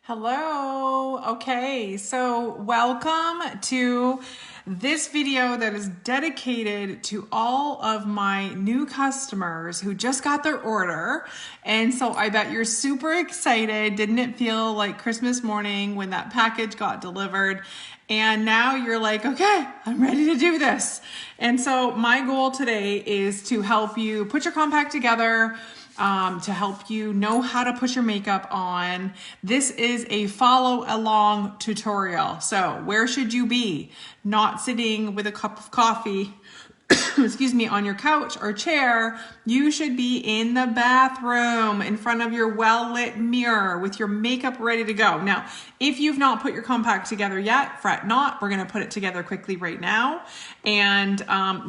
Hello. Okay, so welcome to this video that is dedicated to all of my new customers who just got their order. And so I bet you're super excited. Didn't it feel like Christmas morning when that package got delivered? And now you're like, okay, I'm ready to do this. And so my goal today is to help you put your compact together, to help you know how to put your makeup on. This is a follow along tutorial. So where should you be? Not sitting with a cup of coffee, excuse me, on your couch or chair. You should be in the bathroom in front of your well-lit mirror with your makeup ready to go. Now, if you've not put your compact together yet, fret not. We're going to put it together quickly right now. And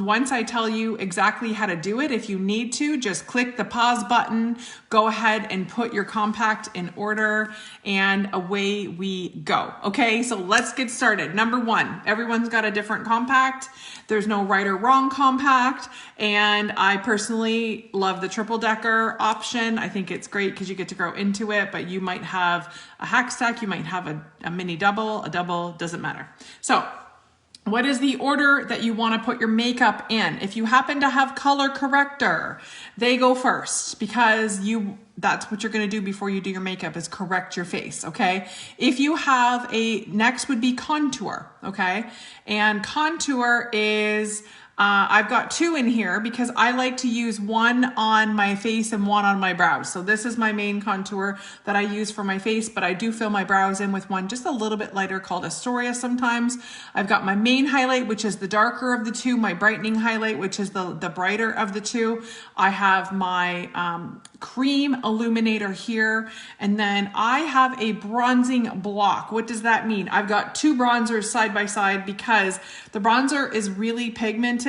once I tell you exactly how to do it, if you need to, just click the pause button, go ahead and put your compact in order, and away we go. Okay, so let's get started. Number one, everyone's got a different compact. There's no right or wrong compact, and I personally love the triple decker option. I think it's great because you get to grow into it, but you might have a hack stack, you might have a mini double, a double, doesn't matter. So what is the order that you want to put your makeup in? If you happen to have color corrector, they go first because that's what you're going to do before you do your makeup is correct your face, okay? If you have next would be contour, okay? And contour is, I've got two in here because I like to use one on my face and one on my brows. So this is my main contour that I use for my face, but I do fill my brows in with one just a little bit lighter called Astoria sometimes. I've got my main highlight, which is the darker of the two, my brightening highlight, which is the brighter of the two. I have my cream illuminator here, and then I have a bronzing block. What does that mean? I've got two bronzers side by side because the bronzer is really pigmented,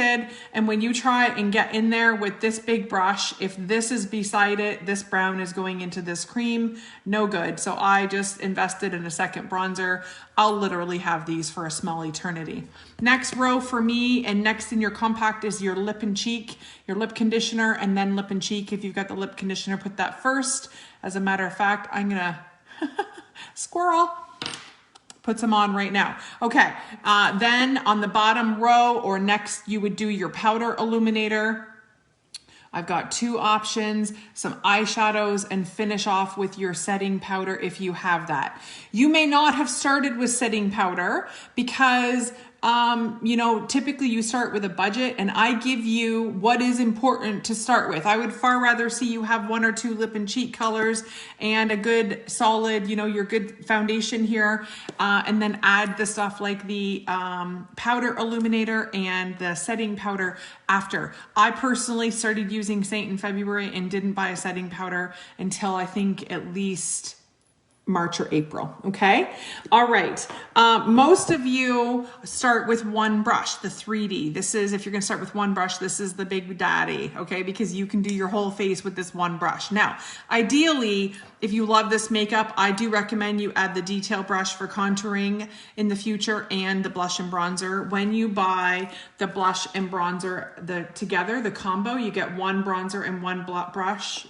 and when you try and get in there with this big brush, if this is beside it, this brown is going into this cream, no good. So I just invested in a second bronzer. I'll literally have these for a small eternity. Next row for me and next in your compact is your lip and cheek, your lip conditioner, and then lip and cheek. If you've got the lip conditioner, put that first. As a matter of fact, I'm gonna squirrel. Put some on right now. Okay, then on the bottom row or next, you would do your powder illuminator. I've got two options, some eyeshadows, and finish off with your setting powder if you have that. You may not have started with setting powder because typically you start with a budget, and I give you what is important to start with. I would far rather see you have one or two lip and cheek colors and a good solid, your good foundation here, and then add the stuff like the powder illuminator and the setting powder after. I personally started using SEINT in February and didn't buy a setting powder until I think at least March or April, okay? All right, most of you start with one brush, the 3D. This is, if you're gonna start with one brush, this is the big daddy, okay? Because you can do your whole face with this one brush. Now, ideally, if you love this makeup, I do recommend you add the detail brush for contouring in the future and the blush and bronzer. When you buy the blush and bronzer together, the combo, you get one bronzer and one brush.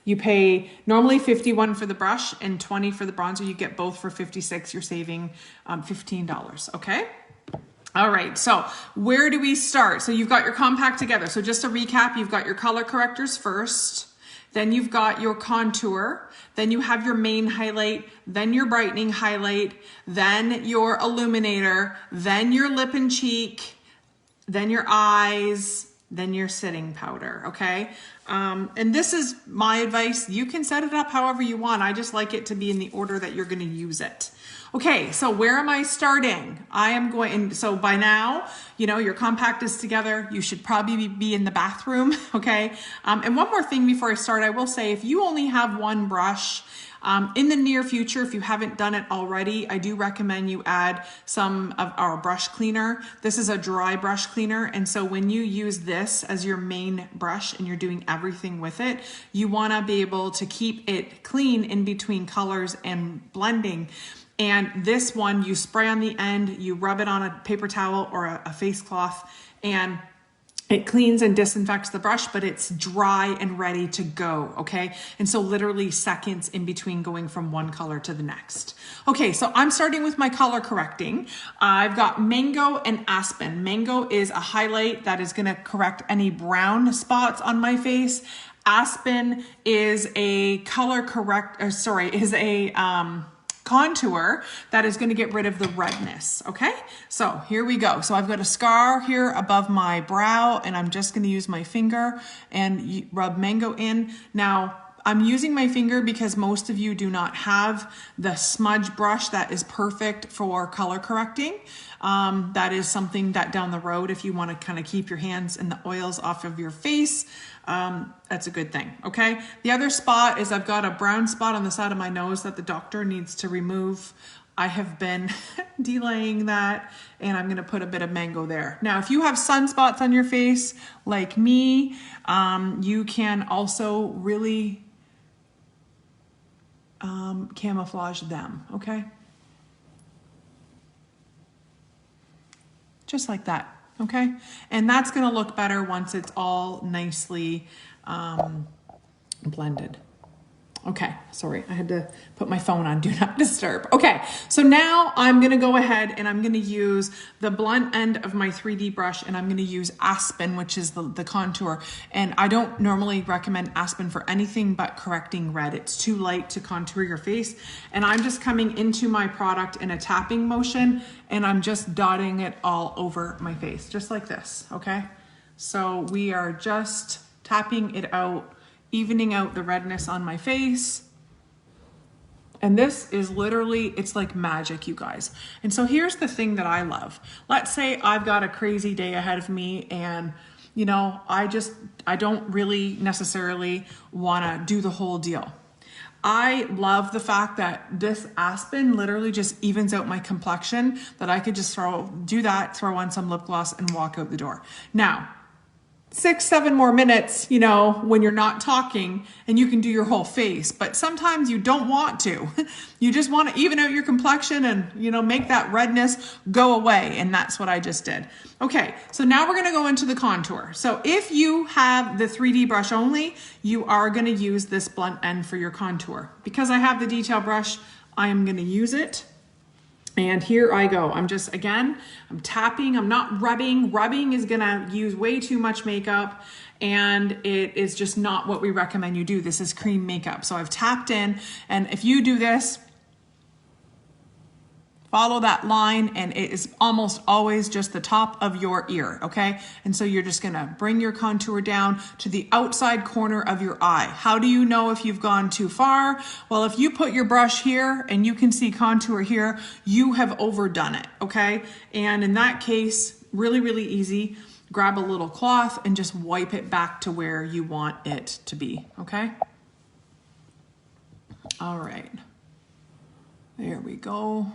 You pay normally $51 for the brush and $20 for the bronzer. You get both for $56. You're saving $15, okay? All right, so where do we start? So you've got your compact together. So just to recap, you've got your color correctors first, then you've got your contour, then you have your main highlight, then your brightening highlight, then your illuminator, then your lip and cheek, then your eyes, then your setting powder, okay? And this is my advice. You can set it up however you want. I just like it to be in the order that you're gonna use it. Okay, so where am I starting? So by now, your compact is together. You should probably be in the bathroom, okay? And one more thing before I start, I will say if you only have one brush, in the near future, if you haven't done it already, I do recommend you add some of our brush cleaner. This is a dry brush cleaner, and so when you use this as your main brush and you're doing everything with it, you wanna be able to keep it clean in between colors and blending. And this one, you spray on the end, you rub it on a paper towel or a face cloth, and It cleans and disinfects the brush, but it's dry and ready to go, okay? And so literally seconds in between going from one color to the next. Okay, so I'm starting with my color correcting. I've got Mango and Aspen. Mango is a highlight that is gonna correct any brown spots on my face. Aspen is a contour that is going to get rid of the redness. Okay, so here we go. So I've got a scar here above my brow, and I'm just going to use my finger and rub Mango in. Now I'm using my finger because most of you do not have the smudge brush that is perfect for color correcting. That is something that down the road, if you want to kind of keep your hands and the oils off of your face, that's a good thing. Okay. The other spot is I've got a brown spot on the side of my nose that the doctor needs to remove. I have been delaying that, and I'm going to put a bit of Mango there. Now, if you have sunspots on your face like me, you can also really camouflage them. Okay. Just like that, okay? And that's gonna look better once it's all nicely blended. Okay, sorry, I had to put my phone on Do Not Disturb. Okay, so now I'm gonna go ahead and I'm gonna use the blunt end of my 3D brush, and I'm gonna use Aspen, which is the contour. And I don't normally recommend Aspen for anything but correcting red. It's too light to contour your face. And I'm just coming into my product in a tapping motion, and I'm just dotting it all over my face, just like this, okay? So we are just tapping it out, evening out the redness on my face. And this is literally, it's like magic, you guys. And so here's the thing that I love. Let's say I've got a crazy day ahead of me, and you know, I don't really necessarily wanna do the whole deal. I love the fact that this Aspen literally just evens out my complexion, that I could just throw on some lip gloss and walk out the door. Now, 6-7 more minutes, you know, when you're not talking, and you can do your whole face, but sometimes you don't want to. You just want to even out your complexion and, you know, make that redness go away. And that's what I just did. Okay, so now we're going to go into the contour. So if you have the 3D brush only, you are going to use this blunt end for your contour. Because I have the detail brush, I am going to use it. And here I go. I'm tapping, I'm not rubbing. Rubbing is gonna use way too much makeup, and it is just not what we recommend you do. This is cream makeup. So I've tapped in, and if you do this, follow that line, and it is almost always just the top of your ear, okay? And so you're just gonna bring your contour down to the outside corner of your eye. How do you know if you've gone too far? Well, if you put your brush here and you can see contour here, you have overdone it, okay? And in that case, really, really easy. Grab a little cloth and just wipe it back to where you want it to be, okay? All right, there we go.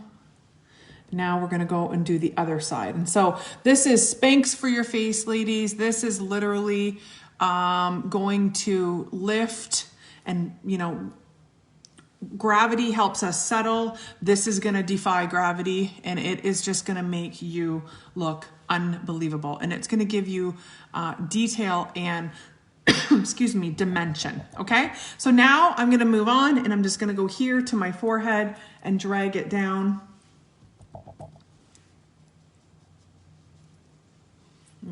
Now we're gonna go and do the other side. And so this is Spanx for your face, ladies. This is literally going to lift, and you know, gravity helps us settle. This is gonna defy gravity, and it is just gonna make you look unbelievable. And it's gonna give you detail and excuse me, dimension, okay? So now I'm gonna move on, and I'm just gonna go here to my forehead and drag it down.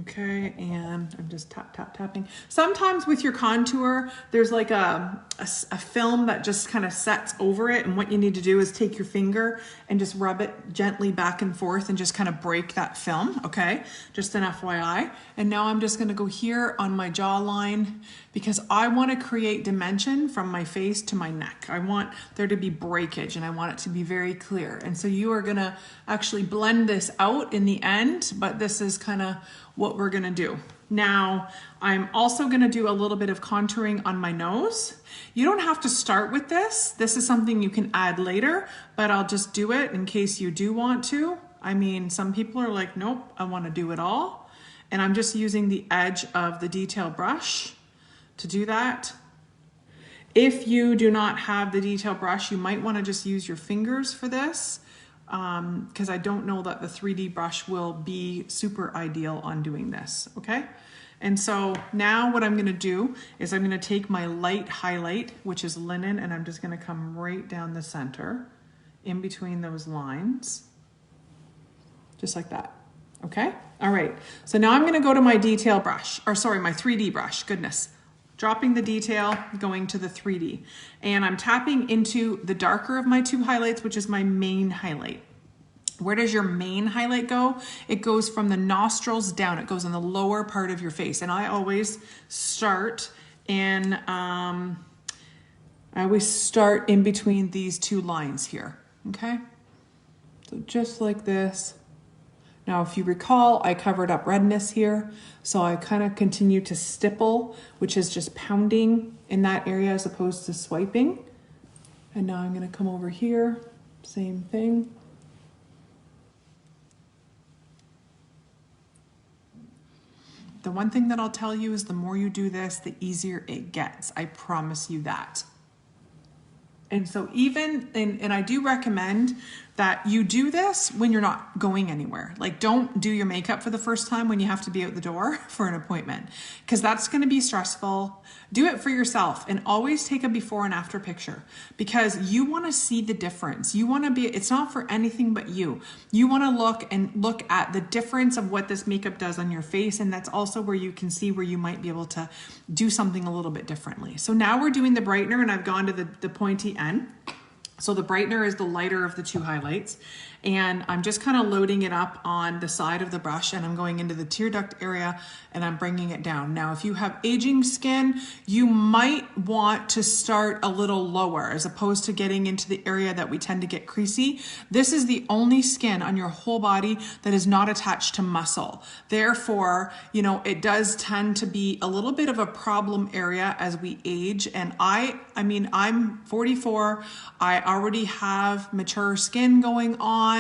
Okay, and I'm just tapping. Sometimes with your contour, there's like a film that just kind of sets over it, and what you need to do is take your finger and just rub it gently back and forth and just kind of break that film, okay? Just an FYI. And now I'm just gonna go here on my jawline, because I wanna create dimension from my face to my neck. I want there to be breakage, and I want it to be very clear. And so you are gonna actually blend this out in the end, but this is kind of what we're gonna do. Now, I'm also gonna do a little bit of contouring on my nose. You don't have to start with this. This is something you can add later, but I'll just do it in case you do want to. I mean, some people are like, nope, I wanna do it all. And I'm just using the edge of the detail brush to do that. If you do not have the detail brush, you might wanna just use your fingers for this, because I don't know that the 3D brush will be super ideal on doing this, okay? And so now what I'm gonna do is I'm gonna take my light highlight, which is linen, and I'm just gonna come right down the center in between those lines, just like that, okay? All right, so now I'm gonna go to my detail brush, or sorry, my 3D brush, goodness. Dropping the detail, going to the 3D. And I'm tapping into the darker of my two highlights, which is my main highlight. Where does your main highlight go? It goes from the nostrils down. It goes in the lower part of your face. And I always start in, between these two lines here, okay? So just like this. Now, if you recall, I covered up redness here. So I kind of continue to stipple, which is just pounding in that area as opposed to swiping. And now I'm gonna come over here, same thing. The one thing that I'll tell you is the more you do this, the easier it gets. I promise you that. And so and I do recommend that you do this when you're not going anywhere. Like, don't do your makeup for the first time when you have to be out the door for an appointment, because that's going to be stressful. Do it for yourself, and always take a before and after picture, because you want to see the difference. You want to be, it's not for anything but you. You want to look at the difference of what this makeup does on your face, and that's also where you can see where you might be able to do something a little bit differently. So now we're doing the brightener, and I've gone to the pointy end. So the brightener is the lighter of the two highlights, and I'm just kind of loading it up on the side of the brush, and I'm going into the tear duct area and I'm bringing it down. Now, if you have aging skin, you might want to start a little lower as opposed to getting into the area that we tend to get creasy. This is the only skin on your whole body that is not attached to muscle. Therefore, you know, it does tend to be a little bit of a problem area as we age. And I mean, I'm 44. I already have mature skin going on,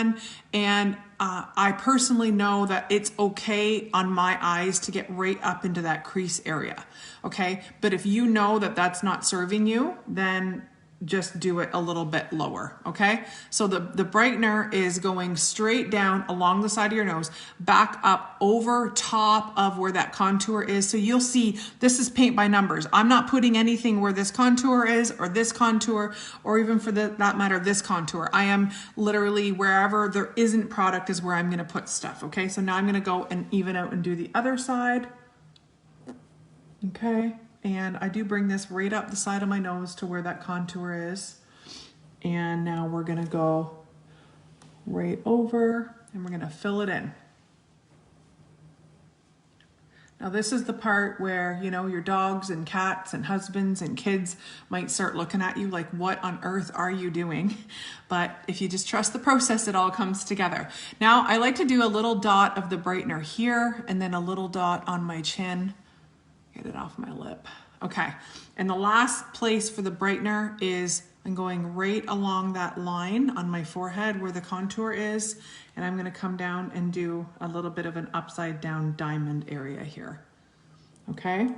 and I personally know that it's okay on my eyes to get right up into that crease area, okay? But if you know that that's not serving you, then just do it a little bit lower, okay? So the brightener is going straight down along the side of your nose, back up over top of where that contour is. So you'll see this is paint by numbers. I'm not putting anything where this contour is, or this contour, or even for that matter, this contour. I am literally wherever there isn't product is where I'm gonna put stuff, okay? So now I'm gonna go and even out and do the other side, okay? And I do bring this right up the side of my nose to where that contour is. And now we're gonna go right over and we're gonna fill it in. Now this is the part where, you know, your dogs and cats and husbands and kids might start looking at you like, what on earth are you doing? But if you just trust the process, it all comes together. Now I like to do a little dot of the brightener here and then a little dot on my chin. Get it off my lip. Okay, and the last place for the brightener is I'm going right along that line on my forehead where the contour is, and I'm gonna come down and do a little bit of an upside down diamond area here, okay?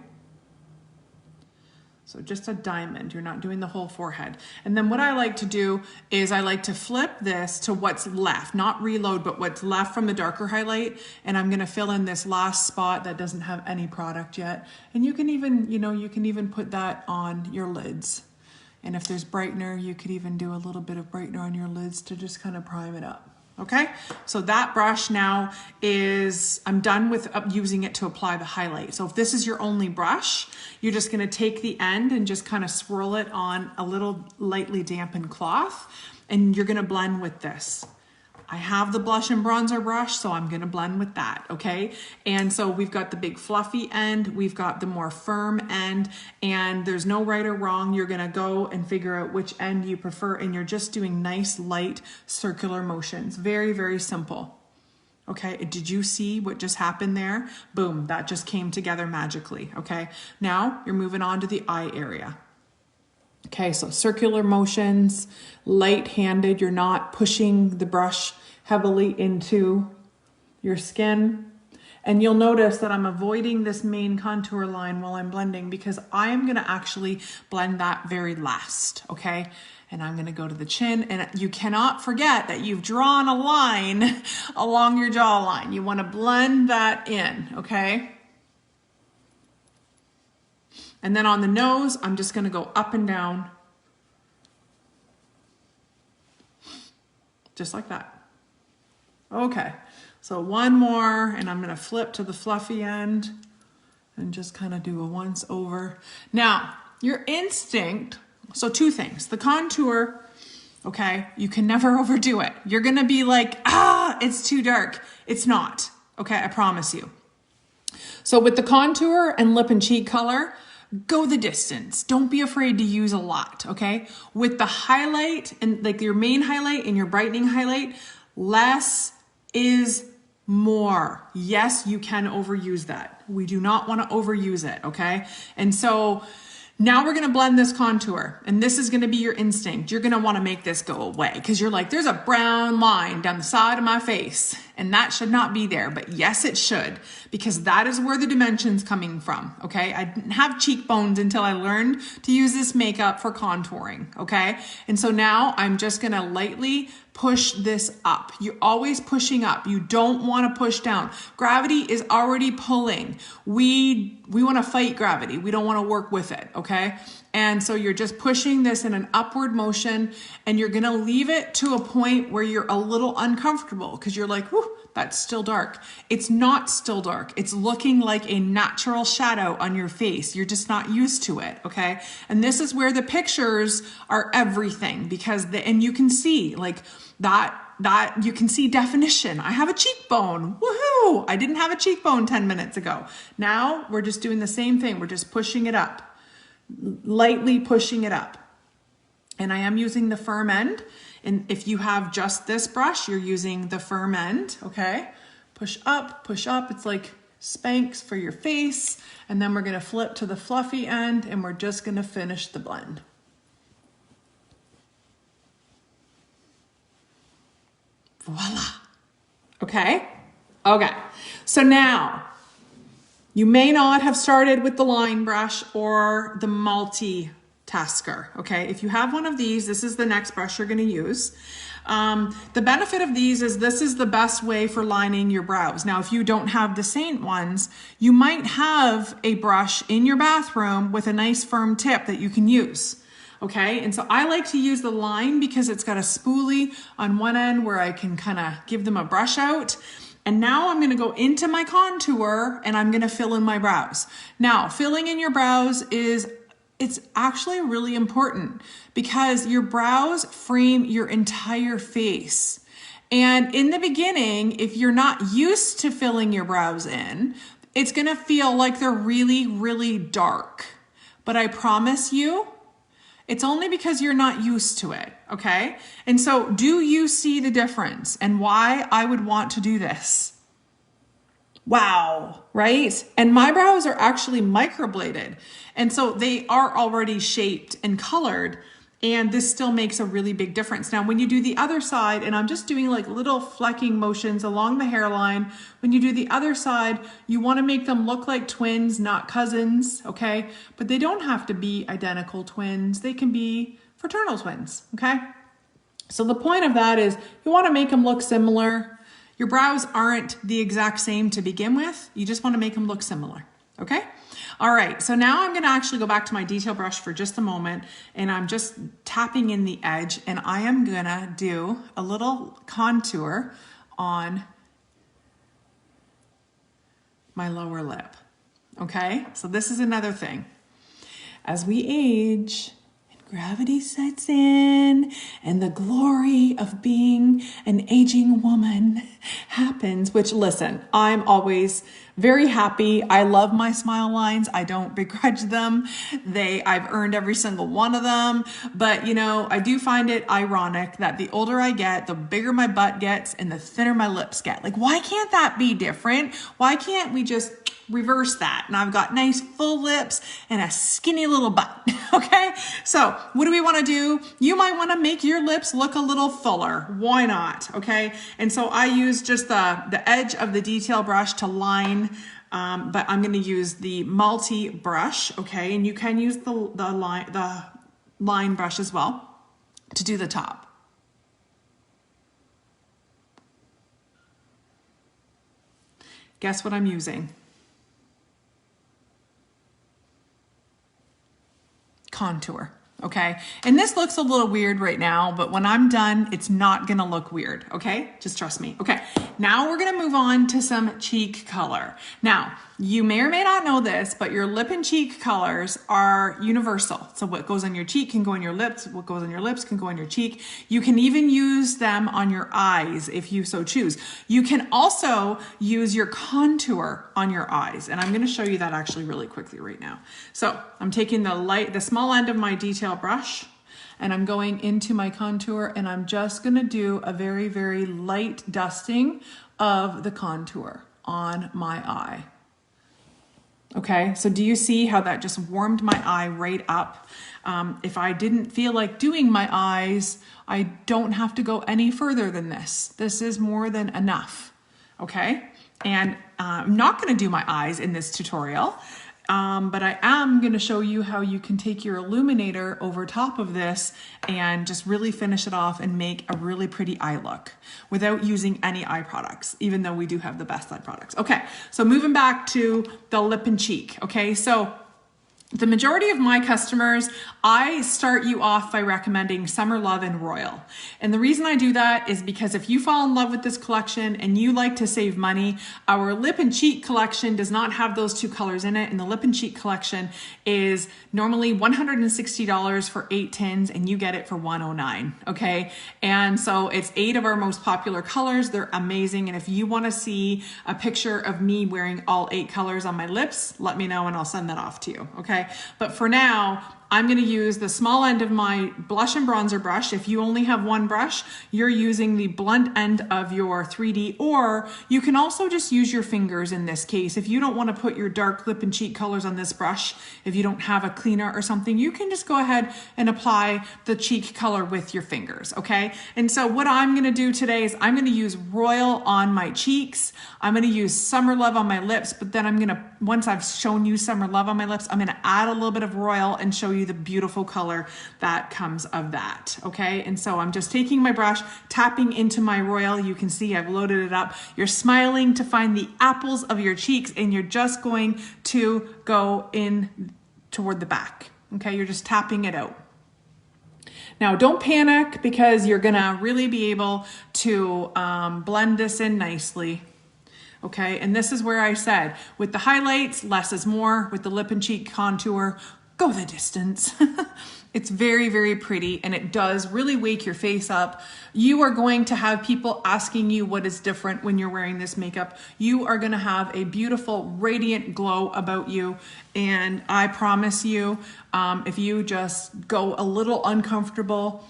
So just a diamond, you're not doing the whole forehead. And then what I like to do is I like to flip this to what's left, not reload, but what's left from the darker highlight. And I'm gonna fill in this last spot that doesn't have any product yet. And you can even, you know, you can even put that on your lids. And if there's brightener, you could even do a little bit of brightener on your lids to just kind of prime it up. Okay, so that brush now is, I'm done with using it to apply the highlight. So if this is your only brush, you're just gonna take the end and just kind of swirl it on a little lightly dampened cloth, and you're gonna blend with this. I have the blush and bronzer brush, so I'm gonna blend with that, okay? And so we've got the big fluffy end, we've got the more firm end, and there's no right or wrong. You're gonna go and figure out which end you prefer, and you're just doing nice, light, circular motions. Very, very simple. Okay, did you see what just happened there? Boom, that just came together magically, okay? Now you're moving on to the eye area. Okay, so circular motions, light-handed, you're not pushing the brush heavily into your skin. And you'll notice that I'm avoiding this main contour line while I'm blending, because I am gonna actually blend that very last, okay? And I'm gonna go to the chin, and you cannot forget that you've drawn a line along your jawline. You wanna blend that in, okay? And then on the nose, I'm just gonna go up and down. Just like that. Okay, so one more, and I'm gonna flip to the fluffy end and just kind of do a once over. Now, your instinct, so two things. The contour, okay, you can never overdo it. You're gonna be like, it's too dark. It's not, okay, I promise you. So with the contour and lip and cheek color, go the distance. Don't be afraid to use a lot, okay? With the highlight and like your main highlight and your brightening highlight, less is more. Yes, you can overuse that. We do not want to overuse it, okay? And so now we're gonna blend this contour, and this is gonna be your instinct. You're gonna wanna make this go away because you're like, there's a brown line down the side of my face, and that should not be there. But yes, it should, because that is where the dimension's coming from, okay? I didn't have cheekbones until I learned to use this makeup for contouring, okay? And so now I'm just gonna lightly push this up. You're always pushing up. You don't want to push down. Gravity is already pulling. We want to fight gravity. We don't want to work with it, okay? And so you're just pushing this in an upward motion, and you're going to leave it to a point where you're a little uncomfortable because you're like, whew, that's still dark. It's not still dark. It's looking like a natural shadow on your face. You're just not used to it, okay? And this is where the pictures are everything, because and you can see like that you can see definition. I have a cheekbone. Woohoo! I didn't have a cheekbone 10 minutes ago. Now we're just doing the same thing. We're just pushing it up, lightly pushing it up. And I am using the firm end. And if you have just this brush, you're using the firm end, okay? Push up, push up. It's like Spanx for your face. And then we're gonna flip to the fluffy end, and we're just gonna finish the blend. Voila. Okay? Okay. So now, you may not have started with the line brush or the multitasker, okay? If you have one of these, this is the next brush you're gonna use. The benefit of these is this is the best way for lining your brows. Now, if you don't have the SEINT ones, you might have a brush in your bathroom with a nice firm tip that you can use. Okay, and so I like to use the line because it's got a spoolie on one end where I can kind of give them a brush out. And now I'm gonna go into my contour and I'm gonna fill in my brows. Now, filling in your brows it's actually really important because your brows frame your entire face. And in the beginning, if you're not used to filling your brows in, it's gonna feel like they're really, really dark. But I promise you, it's only because you're not used to it, okay? And so do you see the difference and why I would want to do this? Wow, right? And my brows are actually microbladed. And so they are already shaped and colored, and this still makes a really big difference. Now, when you do the other side, and I'm just doing like little flecking motions along the hairline, when you do the other side, you wanna make them look like twins, not cousins, okay? But they don't have to be identical twins. They can be fraternal twins, okay? So the point of that is you wanna make them look similar. Your brows aren't the exact same to begin with. You just wanna make them look similar, okay? All right, so now I'm gonna actually go back to my detail brush for just a moment, and I'm just tapping in the edge, and I am gonna do a little contour on my lower lip, okay? So this is another thing. As we age, gravity sets in and the glory of being an aging woman happens, which listen, I'm always very happy. I love my smile lines. I don't begrudge them. I've earned every single one of them. But you know, I do find it ironic that the older I get, the bigger my butt gets and the thinner my lips get. Like, why can't that be different? Why can't we just reverse that? And I've got nice full lips and a skinny little butt, okay? So what do we wanna do? You might wanna make your lips look a little fuller. Why not, okay? And so I use just the edge of the detail brush to line, but I'm gonna use the multi brush, okay? And you can use the line brush as well to do the top. Guess what I'm using? contour. Okay, and this looks a little weird right now, but when I'm done, it's not gonna look weird, okay? Just trust me. Okay, now we're gonna move on to some cheek color. Now, you may or may not know this, but your lip and cheek colors are universal. So what goes on your cheek can go on your lips, what goes on your lips can go on your cheek. You can even use them on your eyes if you so choose. You can also use your contour on your eyes, and I'm gonna show you that actually really quickly right now. So I'm taking the small end of my detail brush, and I'm going into my contour, and I'm just gonna do a very, very light dusting of the contour on my eye. Okay, so do you see how that just warmed my eye right up? If I didn't feel like doing my eyes, I don't have to go any further than this. This is more than enough, okay? And I'm not gonna do my eyes in this tutorial, but I am gonna show you how you can take your illuminator over top of this and just really finish it off and make a really pretty eye look without using any eye products, even though we do have the best eye products. Okay, so moving back to the lip and cheek, okay? So the majority of my customers, I start you off by recommending Summer Love and Royal. And the reason I do that is because if you fall in love with this collection and you like to save money, our lip and cheek collection does not have those two colors in it. And the lip and cheek collection is normally $160 for 8 tins, and you get it for $109, okay? And so it's 8 of our most popular colors. They're amazing. And if you want to see a picture of me wearing all 8 colors on my lips, let me know and I'll send that off to you, okay? But for now, I'm going to use the small end of my blush and bronzer brush. If you only have one brush, you're using the blunt end of your 3D, or you can also just use your fingers in this case. If you don't want to put your dark lip and cheek colors on this brush, if you don't have a cleaner or something, you can just go ahead and apply the cheek color with your fingers, okay? And so what I'm going to do today is I'm going to use Royal on my cheeks. I'm going to use Summer Love on my lips, but then I'm going to, once I've shown you Summer Love on my lips, I'm going to add a little bit of Royal and show you the beautiful color that comes of that, okay? And so I'm just taking my brush, tapping into my Royal. You can see I've loaded it up. You're smiling to find the apples of your cheeks, and you're just going to go in toward the back, okay? You're just tapping it out. Now, don't panic, because you're gonna really be able to blend this in nicely. Okay, and this is where I said, with the highlights, less is more. With the lip and cheek contour, go the distance. It's very, very pretty, and it does really wake your face up. You are going to have people asking you what is different when you're wearing this makeup. You are gonna have a beautiful, radiant glow about you, and I promise you, if you just go a little uncomfortable,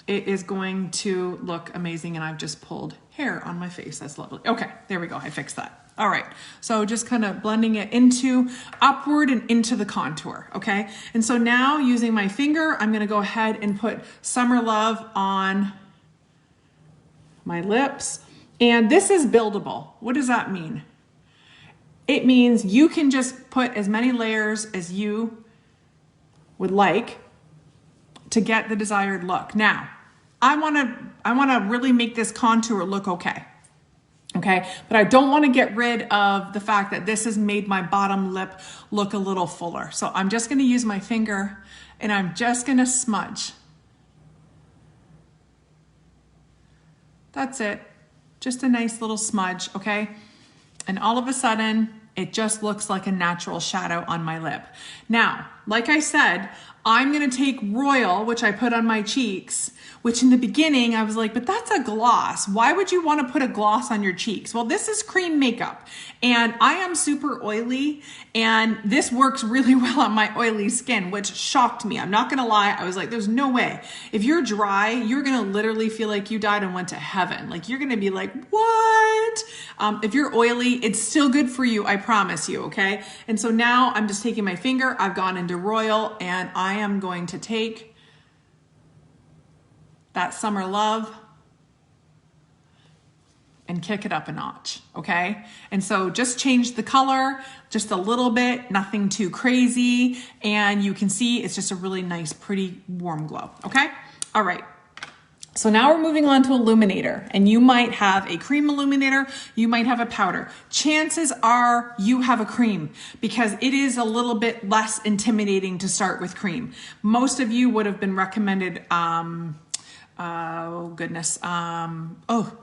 it is going to look amazing. And I've just pulled hair on my face. That's lovely. Okay, there we go. I fixed that. All right, so just kind of blending it into upward and into the contour, okay? And so now using my finger, I'm gonna go ahead and put Summer Love on my lips. And this is buildable. What does that mean? It means you can just put as many layers as you would like to get the desired look. Now, I wanna really make this contour look okay. Okay, but I don't want to get rid of the fact that this has made my bottom lip look a little fuller. So I'm just going to use my finger, and I'm just going to smudge. That's it. Just a nice little smudge, okay? And all of a sudden, it just looks like a natural shadow on my lip. Now, like I said, I'm gonna take Royal, which I put on my cheeks, which in the beginning I was like, but that's a gloss. Why would you wanna put a gloss on your cheeks? Well, this is cream makeup, and I am super oily, and this works really well on my oily skin, which shocked me. I'm not gonna lie, I was like, there's no way. If you're dry, you're gonna literally feel like you died and went to heaven. Like, you're gonna be like, what? If you're oily, it's still good for you, I promise you, okay? And so now I'm just taking my finger, I've gone into Royal, and I am going to take that Summer Love and kick it up a notch, okay? And so just change the color just a little bit, nothing too crazy, and you can see it's just a really nice, pretty, warm glow, okay? All right. So now we're moving on to illuminator, and you might have a cream illuminator, you might have a powder. Chances are you have a cream because it is a little bit less intimidating to start with cream. Most of you would have been recommended,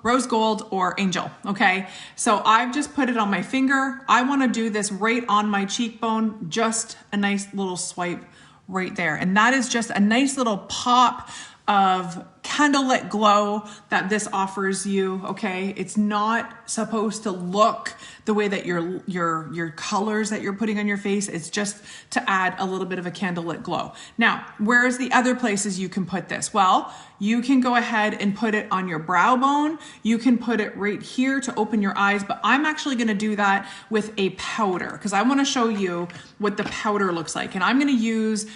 rose gold or angel, okay? So I've just put it on my finger. I wanna do this right on my cheekbone, just a nice little swipe right there. And that is just a nice little pop of candlelit glow that this offers you, okay? It's not supposed to look the way that your colors that you're putting on your face. It's just to add a little bit of a candlelit glow. Now, where's the other places you can put this? Well, you can go ahead and put it on your brow bone. You can put it right here to open your eyes, but I'm actually gonna do that with a powder because I wanna show you what the powder looks like. And I'm gonna use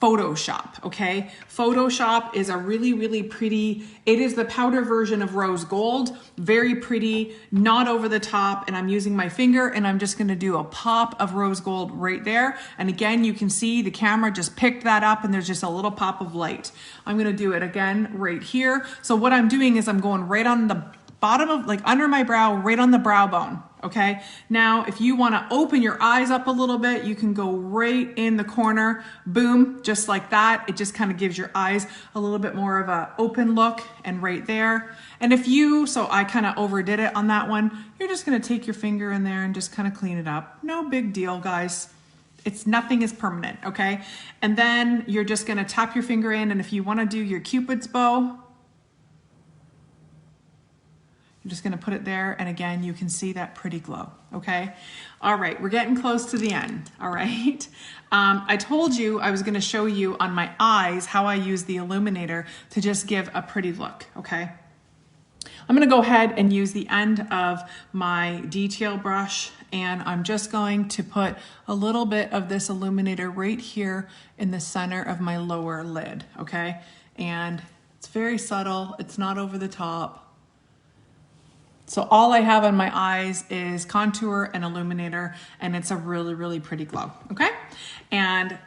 Photoshop, okay? Photoshop is a really, really pretty, it is the powder version of rose gold, very pretty, not over the top, and I'm using my finger and I'm just gonna do a pop of rose gold right there. And again, you can see the camera just picked that up and there's just a little pop of light. I'm gonna do it again right here. So what I'm doing is I'm going right on the bottom of, like under my brow, right on the brow bone. Okay, now if you want to open your eyes up a little bit, you can go right in the corner, boom, just like that. It just kind of gives your eyes a little bit more of a open look, and right there. And if you, so I kind of overdid it on that one, you're just going to take your finger in there and just kind of clean it up. No big deal, guys. Nothing is permanent, okay? And then you're just going to tap your finger in, and if you want to do your Cupid's bow, I'm just gonna put it there, and again, you can see that pretty glow, okay? All right, we're getting close to the end, all right? I told you I was gonna show you on my eyes how I use the illuminator to just give a pretty look, okay? I'm gonna go ahead and use the end of my detail brush, and I'm just going to put a little bit of this illuminator right here in the center of my lower lid, okay? And it's very subtle, it's not over the top. So all I have on my eyes is contour and illuminator, and it's a really, really pretty glow, okay? And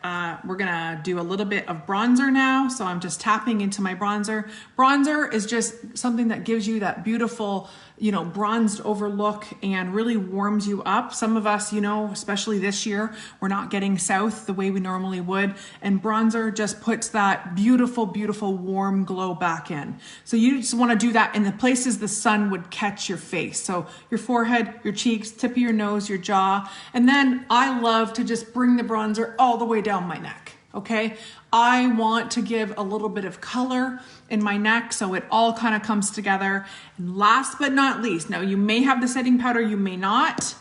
we're gonna do a little bit of bronzer now. So I'm just tapping into my bronzer. Bronzer is just something that gives you that beautiful, you know, bronzed over look and really warms you up. Some of us, you know, especially this year, we're not getting south the way we normally would. And bronzer just puts that beautiful, beautiful warm glow back in. So you just wanna do that in the places the sun would catch your face. So your forehead, your cheeks, tip of your nose, your jaw. And then I love to just bring the bronzer all the way down my neck, okay? I want to give a little bit of color in my neck so it all kind of comes together. And last but not least, now you may have the setting powder, you may not.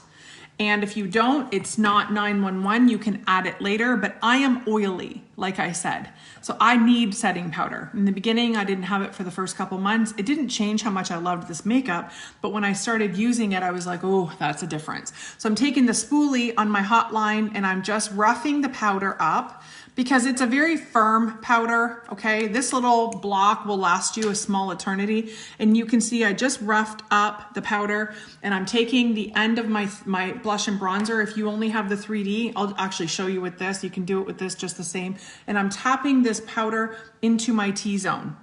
And if you don't, it's not 911, you can add it later, but I am oily, like I said. So I need setting powder. In the beginning, I didn't have it for the first couple months. It didn't change how much I loved this makeup, but when I started using it, I was like, oh, that's a difference. So I'm taking the spoolie on my hot line and I'm just roughing the powder up because it's a very firm powder, okay? This little block will last you a small eternity. And you can see I just roughed up the powder and I'm taking the end of my blush and bronzer. If you only have the 3D, I'll actually show you with this. You can do it with this just the same. And I'm tapping this powder into my T-zone.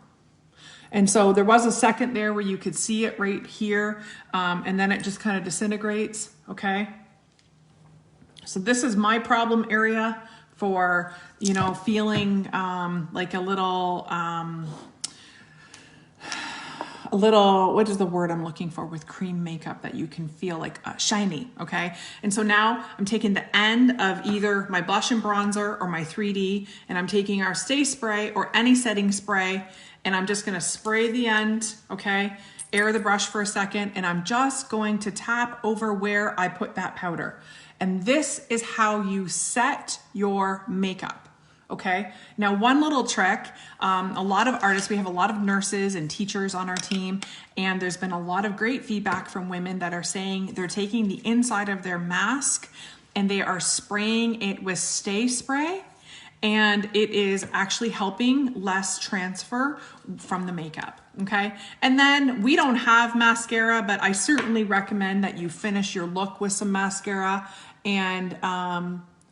And so there was a second there where you could see it right here, and then it just kind of disintegrates, okay? So this is my problem area for, you know, feeling like a little, what is the word I'm looking for with cream makeup that you can feel like shiny, okay? And so now I'm taking the end of either my blush and bronzer or my 3D, and I'm taking our Stay Spray or any setting spray, and I'm just gonna spray the end, okay? Air the brush for a second, and I'm just going to tap over where I put that powder. And this is how you set your makeup. Okay, now one little trick, a lot of artists, we have a lot of nurses and teachers on our team, and there's been a lot of great feedback from women that are saying they're taking the inside of their mask and they are spraying it with Stay Spray, and it is actually helping less transfer from the makeup, okay? And then we don't have mascara, but I certainly recommend that you finish your look with some mascara, and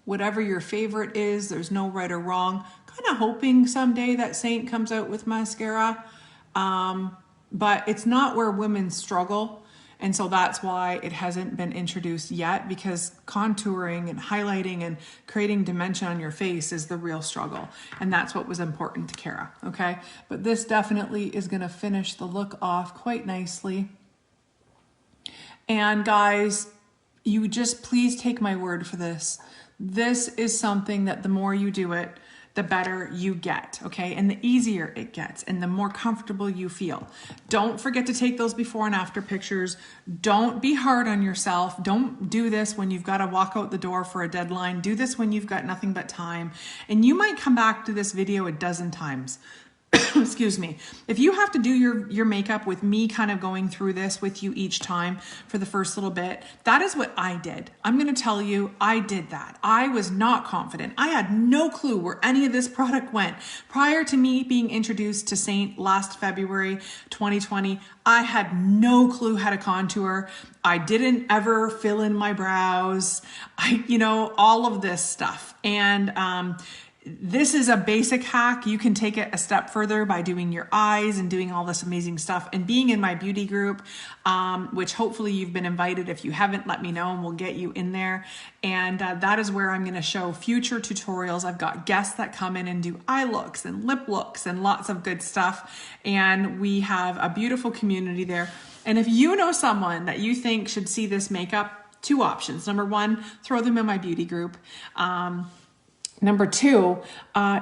whatever your favorite is, there's no right or wrong. Kind of hoping someday that SEINT comes out with mascara. but it's not where women struggle. And so that's why it hasn't been introduced yet, because contouring and highlighting and creating dimension on your face is the real struggle. And that's what was important to Kara, okay? But this definitely is gonna finish the look off quite nicely. And guys, you just please take my word for this. This is something that the more you do it, the better you get, okay? And the easier it gets and the more comfortable you feel. Don't forget to take those before and after pictures. Don't be hard on yourself. Don't do this when you've got to walk out the door for a deadline. Do this when you've got nothing but time. And you might come back to this video a dozen times. Excuse me. If you have to do your makeup with me kind of going through this with you each time for the first little bit, that is what I did. I'm going to tell you, I did that. I was not confident. I had no clue where any of this product went. Prior to me being introduced to SEINT last February 2020, I had no clue how to contour. I didn't ever fill in my brows. All of this stuff. And, this is a basic hack. You can take it a step further by doing your eyes and doing all this amazing stuff and being in my beauty group, which hopefully you've been invited. If you haven't, let me know and we'll get you in there. And that is where I'm going to show future tutorials. I've got guests that come in and do eye looks and lip looks and lots of good stuff. And we have a beautiful community there. And if you know someone that you think should see this makeup, two options. Number one, throw them in my beauty group. Number two,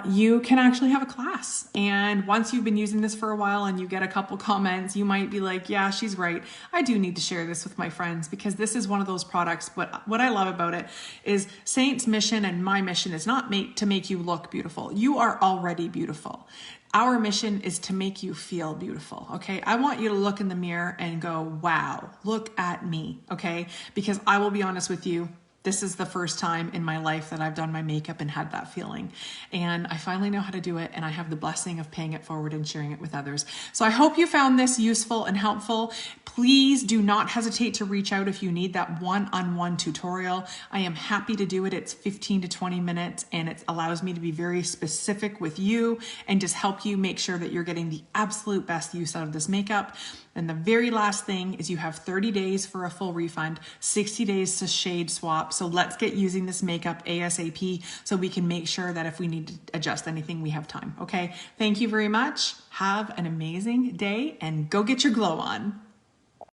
you can actually have a class. And once you've been using this for a while and you get a couple comments, you might be like, yeah, she's right. I do need to share this with my friends, because this is one of those products. But what I love about it is SEINT's mission and my mission is not to make you look beautiful. You are already beautiful. Our mission is to make you feel beautiful, okay? I want you to look in the mirror and go, wow, look at me, okay? Because I will be honest with you, this is the first time in my life that I've done my makeup and had that feeling. And I finally know how to do it, and I have the blessing of paying it forward and sharing it with others. So I hope you found this useful and helpful. Please do not hesitate to reach out if you need that one-on-one tutorial. I am happy to do it. It's 15 to 20 minutes, and it allows me to be very specific with you and just help you make sure that you're getting the absolute best use out of this makeup. And the very last thing is you have 30 days for a full refund, 60 days to shade swap. So let's get using this makeup ASAP so we can make sure that if we need to adjust anything, we have time. Okay, thank you very much. Have an amazing day and go get your glow on.